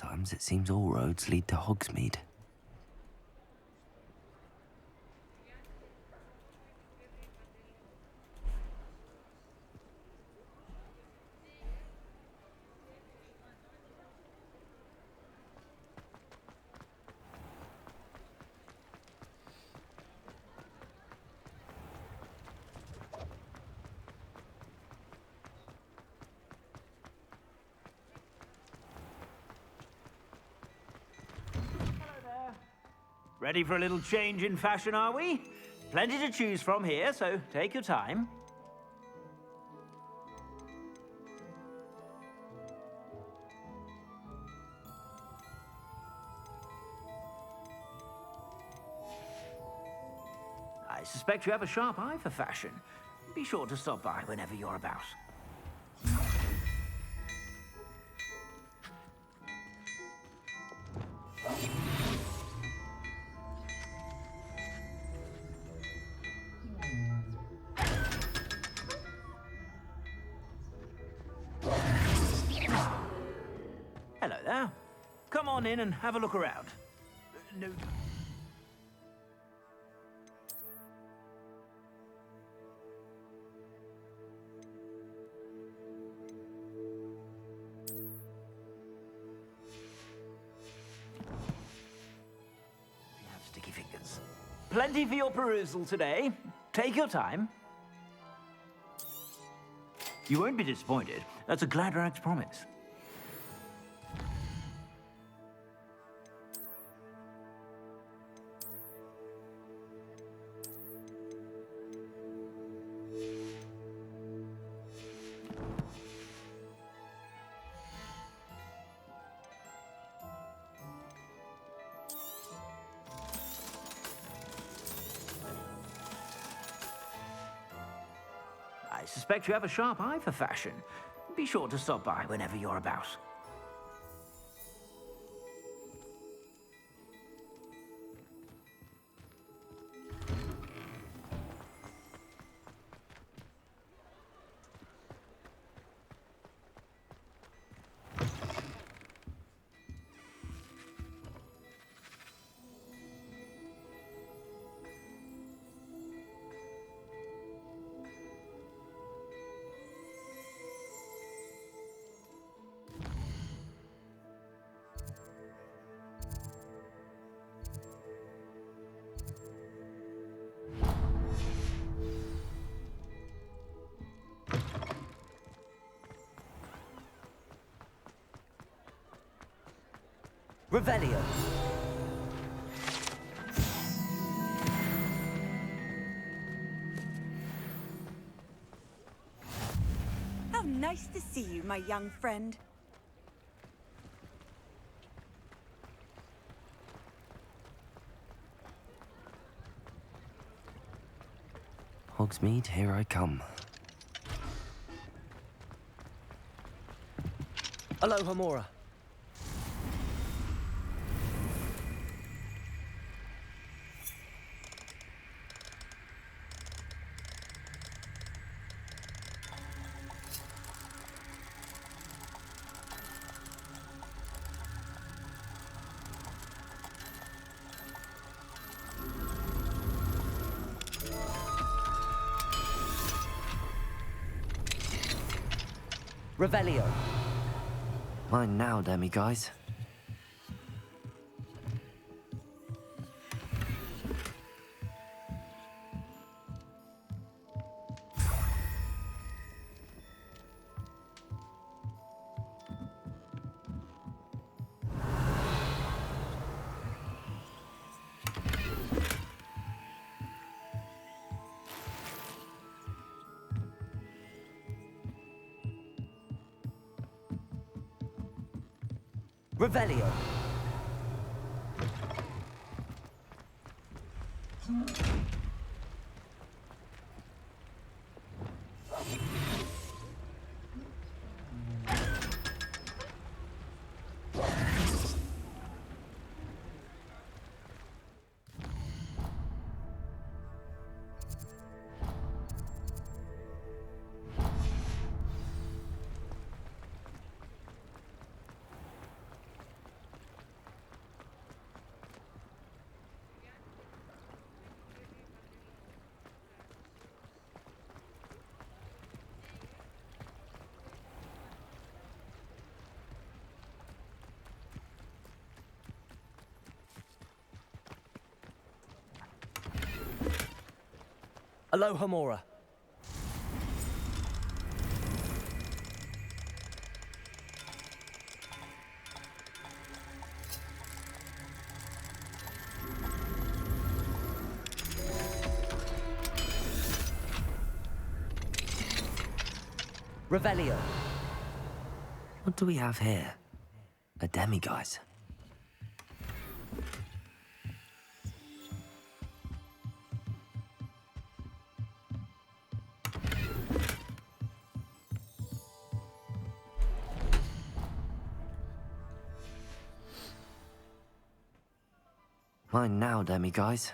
Sometimes it seems all roads lead to Hogsmeade. Ready for a little change in fashion, are we? Plenty to choose from here, so take your time. I suspect you have a sharp eye for fashion. Be sure to stop by whenever you're about. Hello there. Come on in and have a look around. No. You have sticky fingers. Plenty for your perusal today. Take your time. You won't be disappointed. That's a glad rags promise. I suspect you have a sharp eye for fashion. Be sure to stop by whenever you're about. Revelio. How nice to see you, my young friend. Hogsmeade, here I come. Aloha, Mora. Revelio. Mine now, demi-guys. Revelio. Aloha Mora. Revelio. What do we have here? A demiguise. Mine now, demiguise.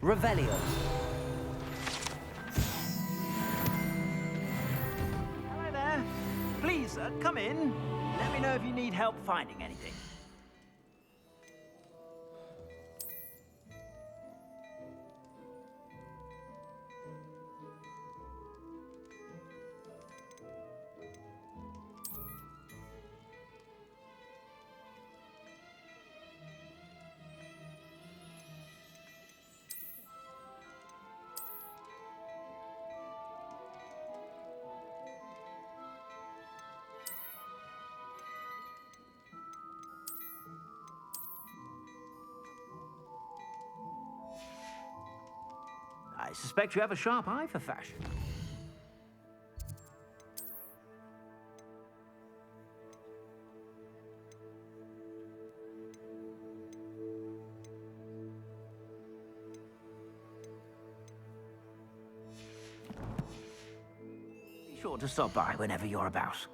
Revelio. Hello there. Please, come in. Let me know if you need help finding anything. I suspect you have a sharp eye for fashion. Be sure to stop by whenever you're about.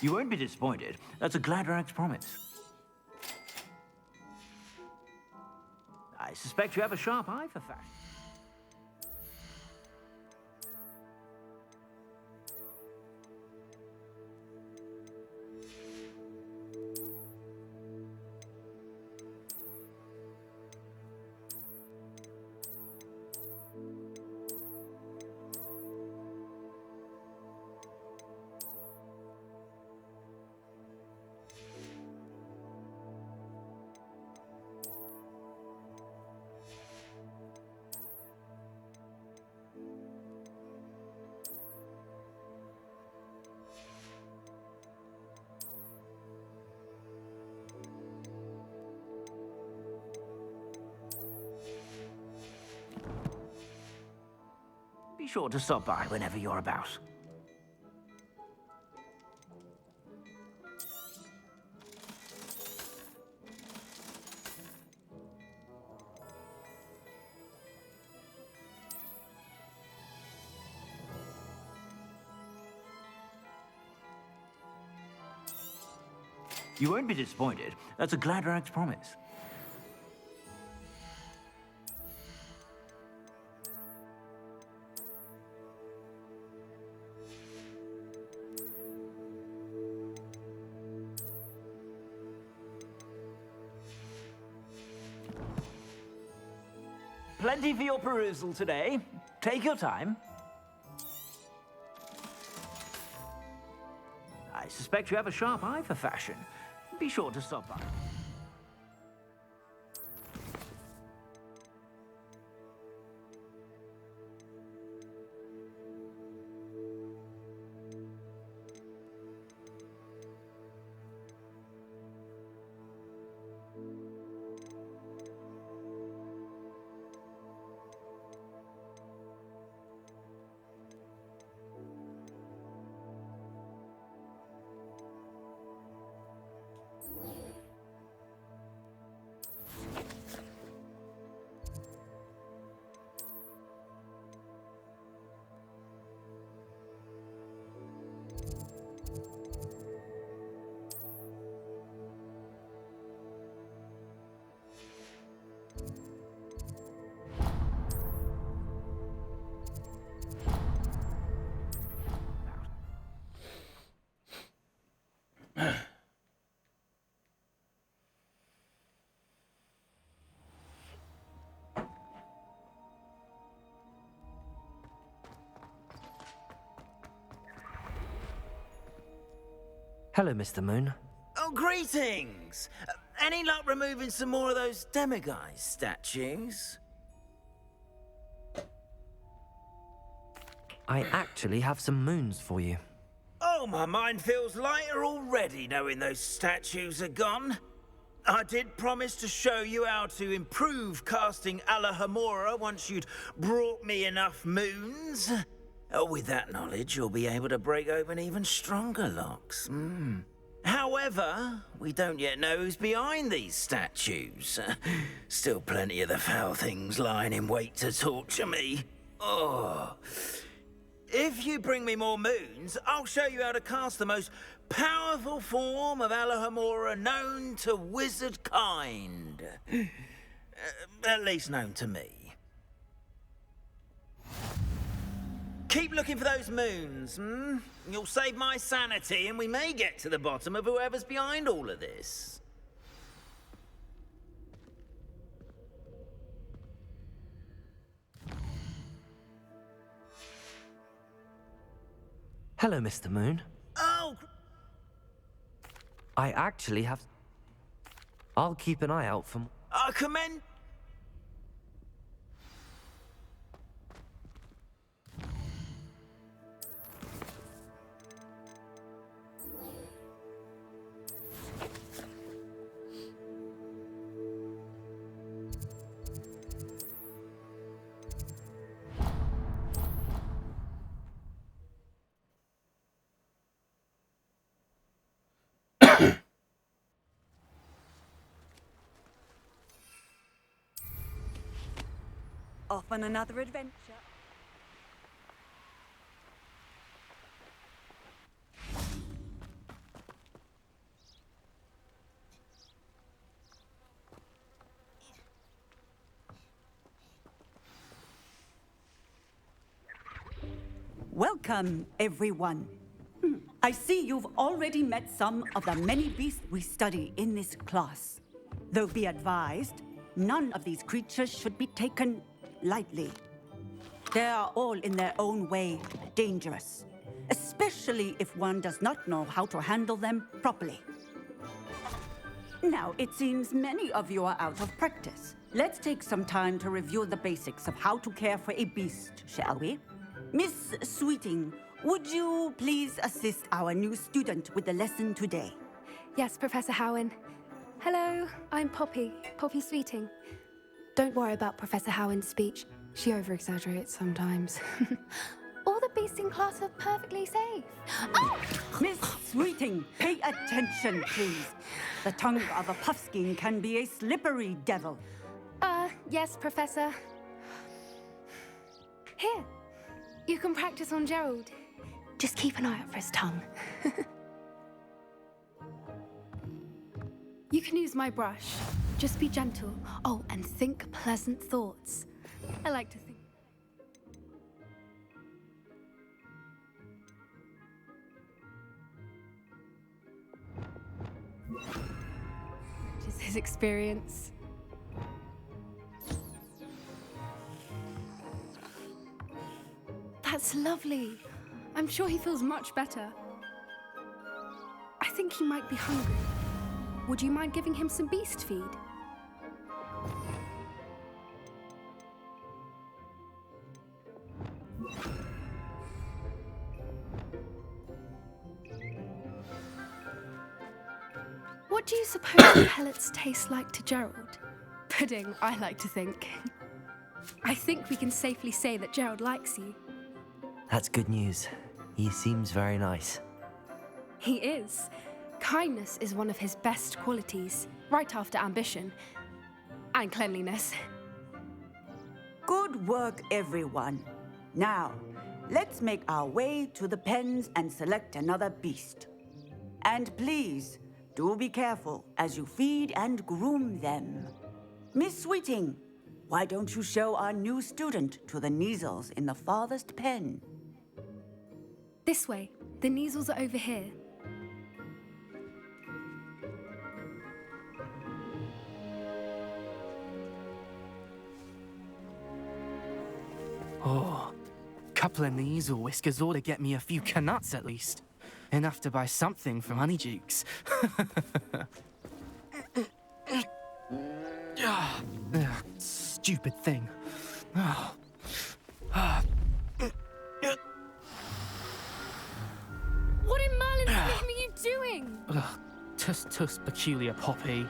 You won't be disappointed. That's a Gladrax promise. I suspect you have a sharp eye for fashion. Be sure to stop by whenever you're about. You won't be disappointed. That's a Gladrax promise. Plenty for your perusal today. Take your time. I suspect you have a sharp eye for fashion. Be sure to stop by. Hello, Mr. Moon. Oh, greetings! Any luck removing some more of those demiguise statues? I actually have some moons for you. Oh, my mind feels lighter already knowing those statues are gone. I did promise to show you how to improve casting Alohomora once you'd brought me enough moons. With that knowledge, you'll be able to break open even stronger locks. However, we don't yet know who's behind these statues. Still plenty of the foul things lying in wait to torture me. Oh. If you bring me more moons, I'll show you how to cast the most powerful form of Alohomora known to wizard kind. At least known to me. Keep looking for those moons, You'll save my sanity, and we may get to the bottom of whoever's behind all of this. Hello, Mr. Moon. Oh! I actually have... I'll keep an eye out for... I commend... Off on another adventure. Welcome, everyone. I see you've already met some of the many beasts we study in this class. Though be advised, none of these creatures should be taken lightly. They are all in their own way dangerous, especially if one does not know how to handle them properly. Now, it seems many of you are out of practice. Let's take some time to review the basics of how to care for a beast, shall we? Miss Sweeting, would you please assist our new student with the lesson today? Yes, Professor Howen. Hello, I'm Poppy Sweeting. Don't worry about Professor Howen's speech. She over-exaggerates sometimes. All the beasts in class are perfectly safe. Oh! Miss Sweeting, pay attention, please. The tongue of a puffskein can be a slippery devil. Yes, Professor. Here, you can practice on Gerald. Just keep an eye out for his tongue. You can use my brush. Just be gentle. Oh, and think pleasant thoughts. I like to think. Just his experience. That's lovely. I'm sure he feels much better. I think he might be hungry. Would you mind giving him some beast feed? What do you suppose the pellets taste like to Gerald? Pudding, I like to think. I think we can safely say that Gerald likes you. That's good news. He seems very nice. He is. Kindness is one of his best qualities, right after ambition. And cleanliness. Good work, everyone. Now, let's make our way to the pens and select another beast. And please, do be careful as you feed and groom them. Miss Sweeting, why don't you show our new student to the Neasels in the farthest pen? This way. The Neasels are over here. Oh, couple of Neasel whiskers ought to get me a few canuts at least. Enough to buy something from Honeydukes. Stupid thing. Oh. What in Merlin's name are you doing? Tuss, peculiar Poppy.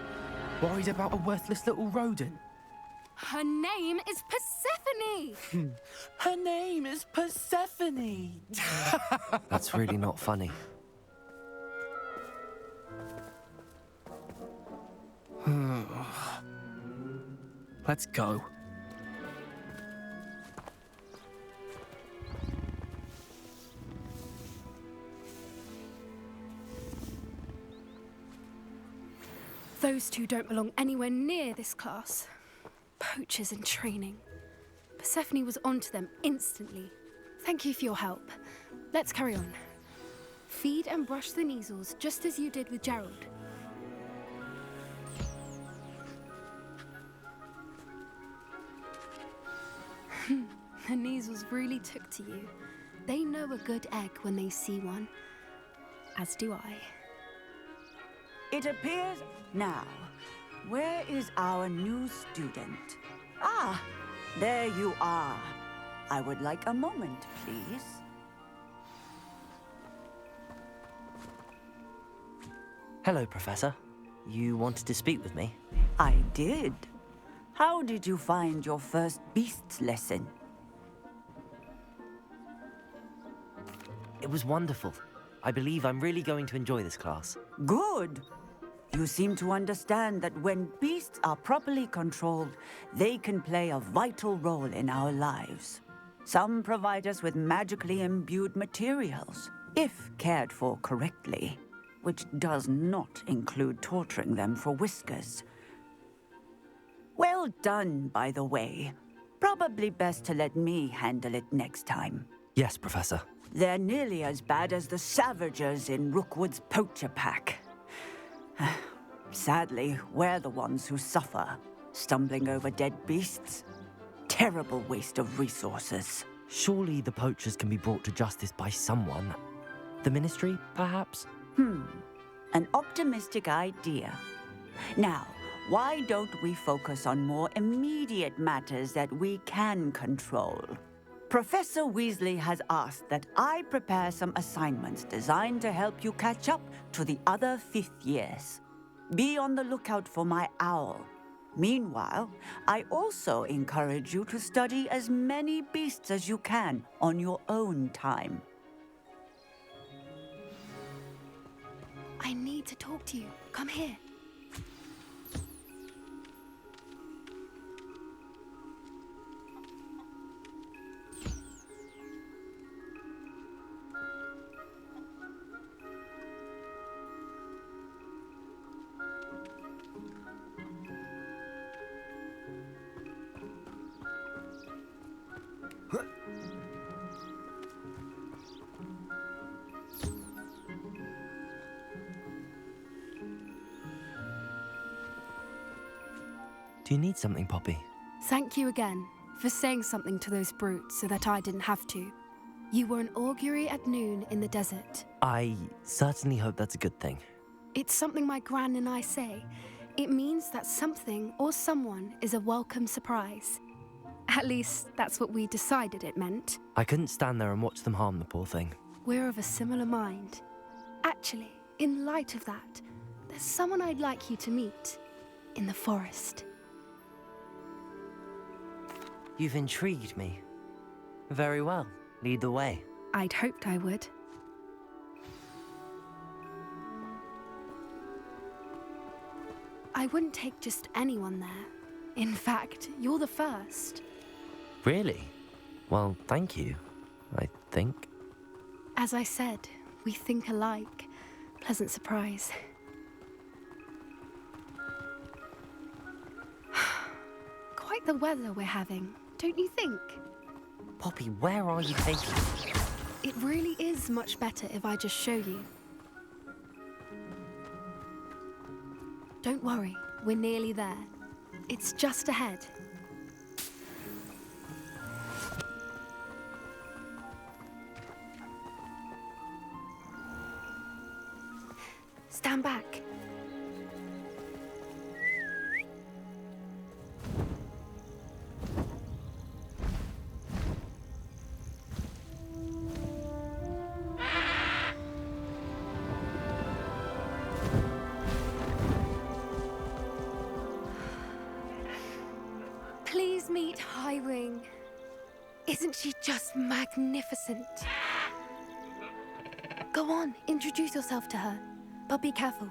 Worried about a worthless little rodent. Her name is Persephone! Her name is Persephone! That's really not funny. Let's go. Those two don't belong anywhere near this class. Poachers in training. Persephone was onto them instantly. Thank you for your help. Let's carry on. Feed and brush the Neasels just as you did with Gerald. The Neasels really took to you. They know a good egg when they see one. As do I. It appears now. Where is our new student? Ah, there you are. I would like a moment, please. Hello, Professor. You wanted to speak with me? I did. How did you find your first beasts lesson? It was wonderful. I believe I'm really going to enjoy this class. Good. You seem to understand that when beasts are properly controlled, they can play a vital role in our lives. Some provide us with magically imbued materials, if cared for correctly, which does not include torturing them for whiskers. Well done, by the way. Probably best to let me handle it next time. Yes, Professor. They're nearly as bad as the Savagers in Rookwood's poacher pack. Sadly, we're the ones who suffer, stumbling over dead beasts. Terrible waste of resources. Surely the poachers can be brought to justice by someone. The Ministry, perhaps? An optimistic idea. Now, why don't we focus on more immediate matters that we can control? Professor Weasley has asked that I prepare some assignments designed to help you catch up to the other fifth years. Be on the lookout for my owl. Meanwhile, I also encourage you to study as many beasts as you can on your own time. I need to talk to you. Come here. Do you need something, Poppy? Thank you again for saying something to those brutes so that I didn't have to. You were an augury at noon in the desert. I certainly hope that's a good thing. It's something my gran and I say. It means that something or someone is a welcome surprise. At least, that's what we decided it meant. I couldn't stand there and watch them harm the poor thing. We're of a similar mind. Actually, in light of that, there's someone I'd like you to meet in the forest. You've intrigued me. Very well. Lead the way. I'd hoped I would. I wouldn't take just anyone there. In fact, you're the first. Really? Well, thank you, I think. As I said, we think alike. Pleasant surprise. Quite the weather we're having, don't you think? Poppy, where are you taking me? It really is much better if I just show you. Don't worry, we're nearly there. It's just ahead. Stand back. Please meet Highwing. Isn't she just magnificent? Go on, introduce yourself to her. But be careful.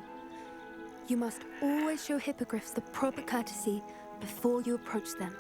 You must always show hippogriffs the proper courtesy before you approach them.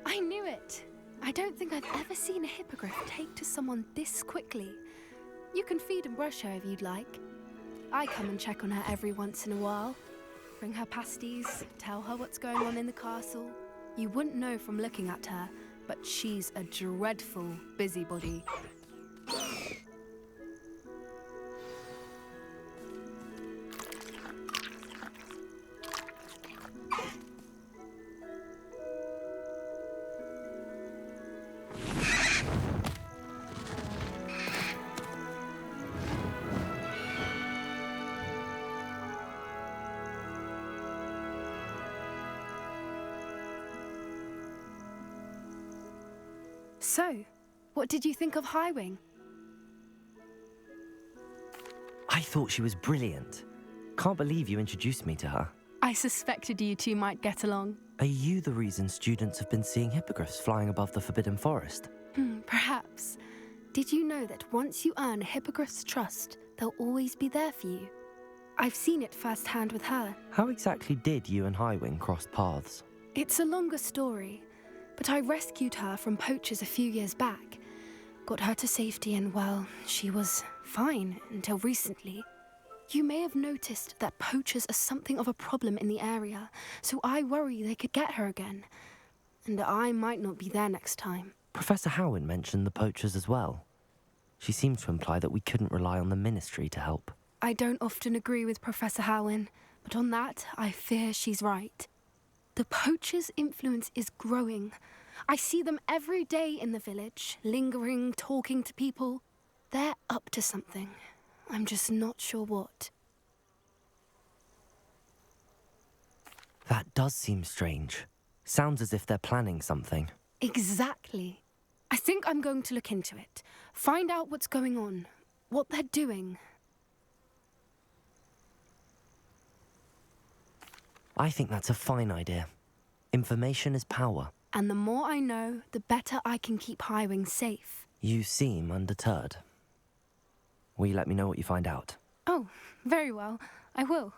I knew it! I don't think I've ever seen a hippogriff take to someone this quickly. You can feed and brush her if you'd like. I come and check on her every once in a while. Bring her pasties, tell her what's going on in the castle. You wouldn't know from looking at her, but she's a dreadful busybody. So, what did you think of Highwing? I thought she was brilliant. Can't believe you introduced me to her. I suspected you two might get along. Are you the reason students have been seeing hippogriffs flying above the Forbidden Forest? Perhaps. Did you know that once you earn a hippogriff's trust, they'll always be there for you? I've seen it firsthand with her. How exactly did you and Highwing cross paths? It's a longer story, but I rescued her from poachers a few years back. Got her to safety and, well, she was fine until recently. You may have noticed that poachers are something of a problem in the area, so I worry they could get her again. And I might not be there next time. Professor Howin mentioned the poachers as well. She seemed to imply that we couldn't rely on the Ministry to help. I don't often agree with Professor Howin, but on that, I fear she's right. The poachers' influence is growing. I see them every day in the village, lingering, talking to people. They're up to something. I'm just not sure what. That does seem strange. Sounds as if they're planning something. Exactly. I think I'm going to look into it. Find out what's going on, what they're doing. I think that's a fine idea. Information is power. And the more I know, the better I can keep Highwing safe. You seem undeterred. Will you let me know what you find out? Oh, very well. I will.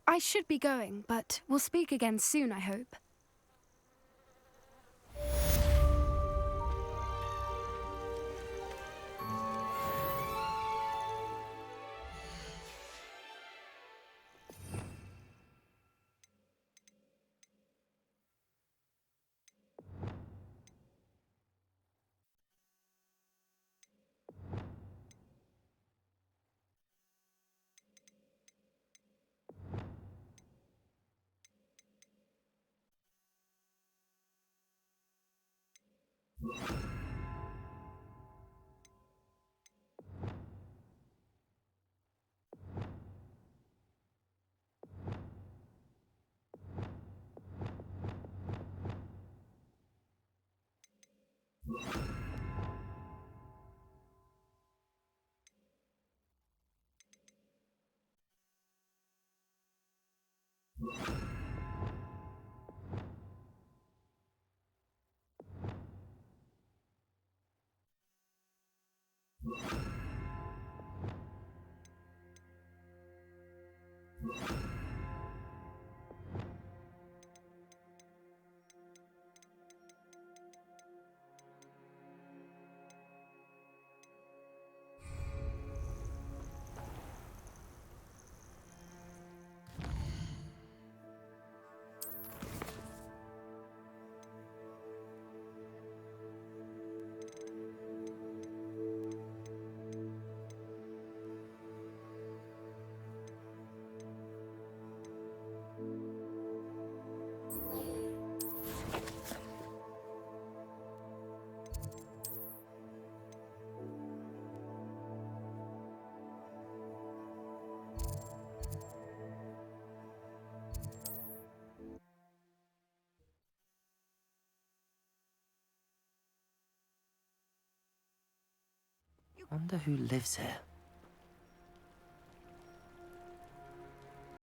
I should be going, but we'll speak again soon, I hope. Wonder who lives here.